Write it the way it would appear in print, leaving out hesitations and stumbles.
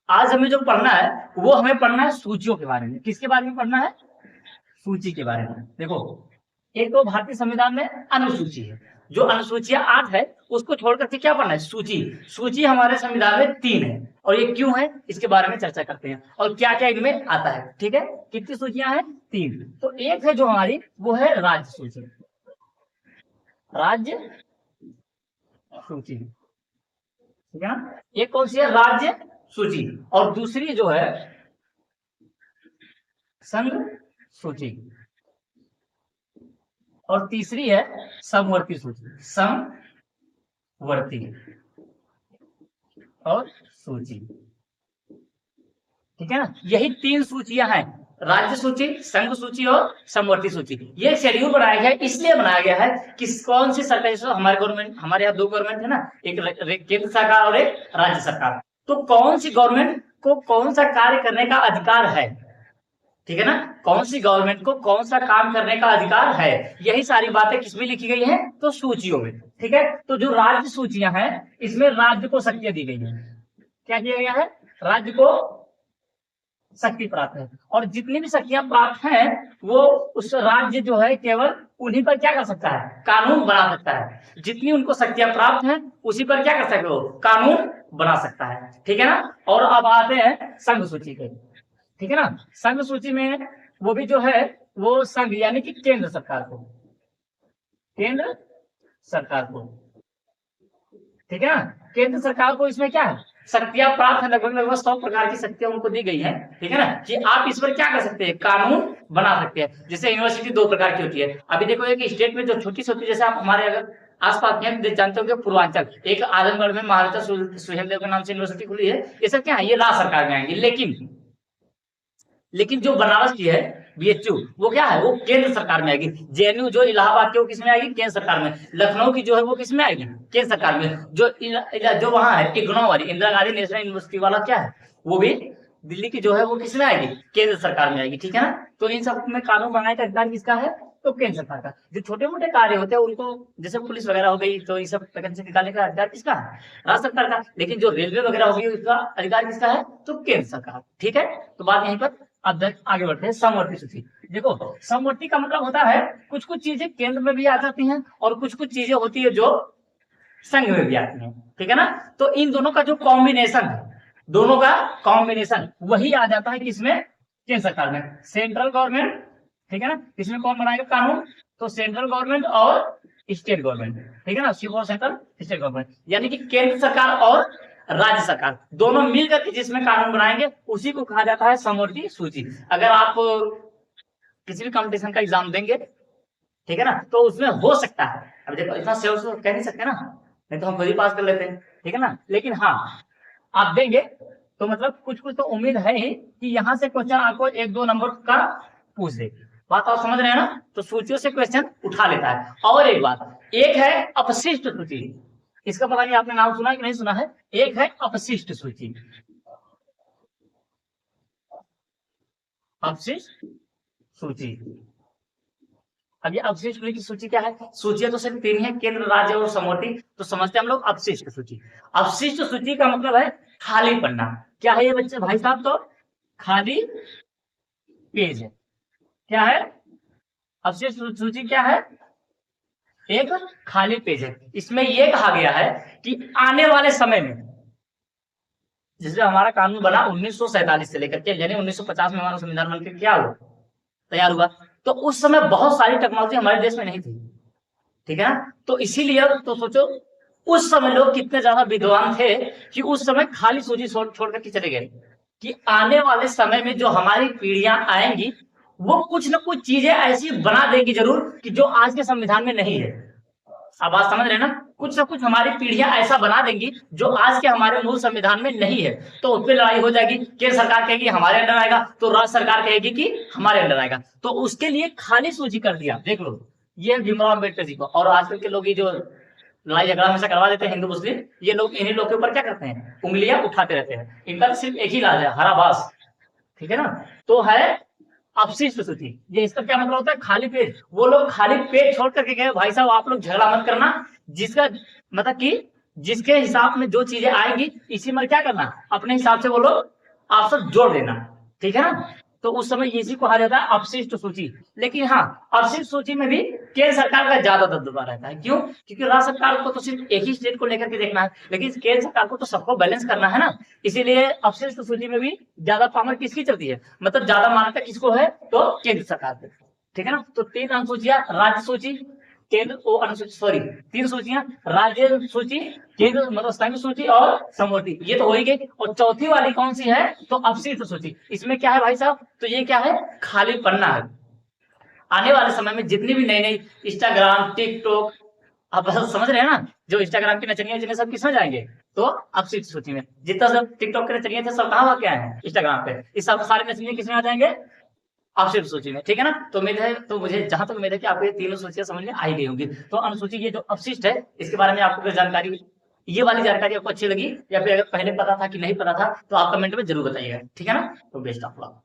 आज हमें जो पढ़ना है वो हमें पढ़ना है सूचियों के बारे में। किसके बारे में पढ़ना है? सूची के बारे में। देखो, एक तो भारतीय संविधान में अनुसूची है, जो अनुसूचियां 8 है उसको छोड़कर के क्या पढ़ना है? सूची। सूची हमारे संविधान में 3 है, और ये क्यों है इसके बारे में चर्चा करते हैं, और क्या क्या इनमें आता है। ठीक है, कितनी सूचियां हैं? 3। तो एक है जो हमारी, वो है राज्य सूची, राज्य सूची, ठीक है ना। एक कौन सी है? राज्य सूची। और दूसरी जो है संघ सूची, और तीसरी है समवर्ती सूची, समवर्ती और सूची, ठीक है ना। यही 3 सूचियां हैं, राज्य सूची, संघ सूची और समवर्ती सूची। ये शेड्यूल बनाया गया है, इसलिए बनाया गया है कि कौन सी सरकार, हमारे गवर्नमेंट, हमारे यहाँ 2 गवर्नमेंट है ना, एक केंद्र सरकार और एक राज्य सरकार। तो कौन सी गवर्नमेंट को कौन सा कार्य करने का अधिकार है, ठीक है ना, कौन सी गवर्नमेंट को कौन सा काम करने का अधिकार है, यही सारी बातें किसमें लिखी गई हैं? तो सूचियों में। ठीक है, तो जो राज्य सूचियां हैं इसमें राज्य को शक्तियां दी गई हैं। क्या किया गया है? राज्य को शक्ति प्राप्त है, और जितनी भी शक्तियां प्राप्त हैं वो उस राज्य जो है केवल उन्हीं पर क्या कर सकता है? कानून बना सकता है। जितनी उनको शक्तियां प्राप्त हैं उसी पर क्या कर सकते हो? कानून बना सकता है। ठीक है ना। और अब आते हैं संघ सूची पे, ठीक है ना। संघ सूची में वो भी जो है वो संघ यानी कि केंद्र सरकार को, केंद्र सरकार को, ठीक है ना। केंद्र सरकार को इसमें क्या है? शक्तियां प्राप्त है, लगभग 100 प्रकार की शक्तियां उनको दी गई हैं, ठीक है ना, कि आप इस पर क्या कर सकते हैं? कानून बना सकते हैं। जैसे यूनिवर्सिटी 2 प्रकार की होती है। अभी देखो, एक स्टेट में जो छोटी सी होती है, जैसे आप हमारे अगर आसपास में जानते होंगे पूर्वांचल, एक आजमगढ़ में महाराजा सुहेलदेव के नाम से यूनिवर्सिटी खुली है। ये सब क्या है? ये राज्य सरकार में आएंगे। लेकिन जो बनारस की है बीएचयू, वो क्या है? वो केंद्र सरकार में आएगी। जेएनयू जो इलाहाबाद की, वो किसमें आएगी? केंद्र सरकार में। लखनऊ की जो है वो किसमें आएगी? केंद्र सरकार में। जो वहां है इग्नू वाली, इंदिरा गांधी नेशनल यूनिवर्सिटी वाला, क्या है? वो भी दिल्ली की जो है वो किसमें आएगी? केंद्र सरकार में आएगी। ठीक है ना। तो इन सब में कानून बनाने का अधिकार किसका है? तो केंद्र सरकार का। जो छोटे मोटे कार्य होते हैं उनको, जैसे पुलिस वगैरह हो गई, तो ये सब वैकेंसी निकालने का अधिकार किसका है? राज्य सरकार का। लेकिन जो रेलवे वगैरह हो गई उसका अधिकार किसका है? तो केंद्र सरकार। ठीक है, तो बात यहीं पर। अब आगे बढ़ते हैं समवर्ती सूची। देखो, समवर्ती का मतलब होता है कुछ कुछ चीजें केंद्र में भी आ जाती हैं और कुछ कुछ चीजें होती है जो संघ में भी आती हैं, ठीक है ना। तो इन दोनों का जो कॉम्बिनेशन है, दोनों का कॉम्बिनेशन वही आ जाता है किसमें? केंद्र सरकार में, सेंट्रल गवर्नमेंट, ठीक है ना। इसमें कौन बनाएगा कानून? तो सेंट्रल गवर्नमेंट और स्टेट गवर्नमेंट, ठीक है ना। सेंट्रल स्टेट गवर्नमेंट, यानी कि केंद्र सरकार और राज्य सरकार दोनों मिलकर के जिसमें कानून बनाएंगे उसी को कहा जाता है समवर्ती सूची। अगर आप किसी भी कंपटीशन का एग्जाम देंगे, ठीक है ना, तो उसमें हो सकता है, अब देखो इतना सेव से कह नहीं सकते ना, नहीं तो हम खुद ही पास कर लेते हैं, ठीक है ना। लेकिन हाँ, आप देंगे तो मतलब कुछ कुछ तो उम्मीद है ही कि यहाँ से क्वेश्चन आपको 1-2 नंबर का पूछ दे। बात आप समझ रहे हैं ना। तो सूचियों से क्वेश्चन उठा लेता है। और एक बात, एक है अपशिष्ट सूची, इसका पता नहीं आपने नाम सुना कि नहीं सुना है। एक है अपशिष्ट सूची, अपशिष्ट सूची। अब ये अवशिष्ट की सूची क्या है? सूचियां तो सिर्फ 3 है, केंद्र, राज्य और समवर्ती। तो समझते हैं हम लोग अवशिष्ट सूची। अवशिष्ट सूची का मतलब है खाली पन्ना। क्या है ये बच्चे भाई साहब? तो खाली पेज है। क्या है अवशिष्ट सूची? क्या है? एक खाली पेज है। इसमें यह कहा गया है कि आने वाले समय में, जैसे हमारा कानून बना 1947 से लेकर के, यानी 1950 में हमारा संविधान बनकर क्या हुआ? तैयार हुआ। तो उस समय बहुत सारी टेक्नोलॉजी हमारे देश में नहीं थी, ठीक है ना। तो इसीलिए तो सोचो उस समय लोग कितने ज्यादा विद्वान थे कि उस समय खाली सूची छोड़ करके चले गए कि आने वाले समय में जो हमारी पीढ़ियां आएंगी वो कुछ ना कुछ चीजें ऐसी बना देंगी जरूर कि जो आज के संविधान में नहीं है। अब बात समझ रहे ना। कुछ ना कुछ हमारी पीढ़ियां ऐसा बना देंगी जो आज के हमारे मूल संविधान में नहीं है। तो उस पर लड़ाई हो जाएगी। केंद्र सरकार कहेगी हमारे अंडर आएगा, तो राज्य सरकार कहेगी कि हमारे अंडर आएगा। तो उसके लिए खाली सूची कर दिया। देख लो, ये भीमराव अम्बेडकर जी को। और आजकल के लोग ये जो लड़ाई झगड़ा हमेशा करवा देते हैं हिंदू मुस्लिम, ये लोग इन्हीं लोग के ऊपर क्या करते हैं? उंगलियां उठाते रहते हैं। इनका सिर्फ एक ही इलाज है, हरा बास, ठीक है ना। तो है अपशिष्ट सूची। ये इसका क्या मतलब होता है? खाली पेज। वो लोग खाली पेज छोड़ करके गए, भाई साहब आप लोग झगड़ा मत करना, जिसका मतलब कि जिसके हिसाब में जो चीजें आएंगी इसी में क्या करना, अपने हिसाब से वो लोग ऑप्शन जोड़ देना, ठीक है ना। तो उस समय इसी को कहा जाता है अपशिष्ट सूची। लेकिन हाँ, अपशिष्ट सूची में भी केंद्र सरकार का ज्यादा दबदबा रहता है। क्यों? क्योंकि राज्य सरकार को तो सिर्फ एक ही स्टेट को लेकर के देखना है, लेकिन केंद्र सरकार को तो सबको बैलेंस करना है ना। इसीलिए अपशिष्ट सूची में भी ज्यादा पावर किसकी चलती है, मतलब ज्यादा मान्यता किसको है, तो केंद्र सरकार को, ठीक है ना। तो 3 अनुसूचियां, राज्य सूची, केंद्र ओ अनुसूची, सॉरी 3 सूचियां, राज्य सूची, केंद्र मतलब संघ सूची और समवर्ती, ये तो हो ही गई। और चौथी वाली कौन सी है, तो अपशिष्ट सूची। इसमें क्या है भाई साहब, तो ये क्या है, खाली पन्ना है। आने वाले समय में जितनी भी नई नई इंस्टाग्राम, टिकटॉक, आप समझ रहे हैं ना, जो इंस्टाग्राम की नचनियां जिन्हें सब किसमें जाएंगे, तो अपशिष्ट सूची में। जितना सब टिकटॉक के नचनियां थे सब कहाँ भाग के आए हैं, इंस्टाग्राम पे। इस सब सारे नचनियां किसमें आ जाएंगे, अपशिष्ट सूची में, ठीक है ना। तो उम्मीद है, तो मुझे जहां तक उम्मीद है कि आपको ये तीनों सूचियां समझ में आई गई होंगी। तो अनुसूची ये जो अपशिष्ट है, इसके बारे में आपको जानकारी, ये वाली जानकारी आपको अच्छी लगी, या फिर अगर पहले पता था कि नहीं पता था, तो आप कमेंट में जरूर बताइएगा, ठीक है ना। तो बेस्ट ऑफ लक।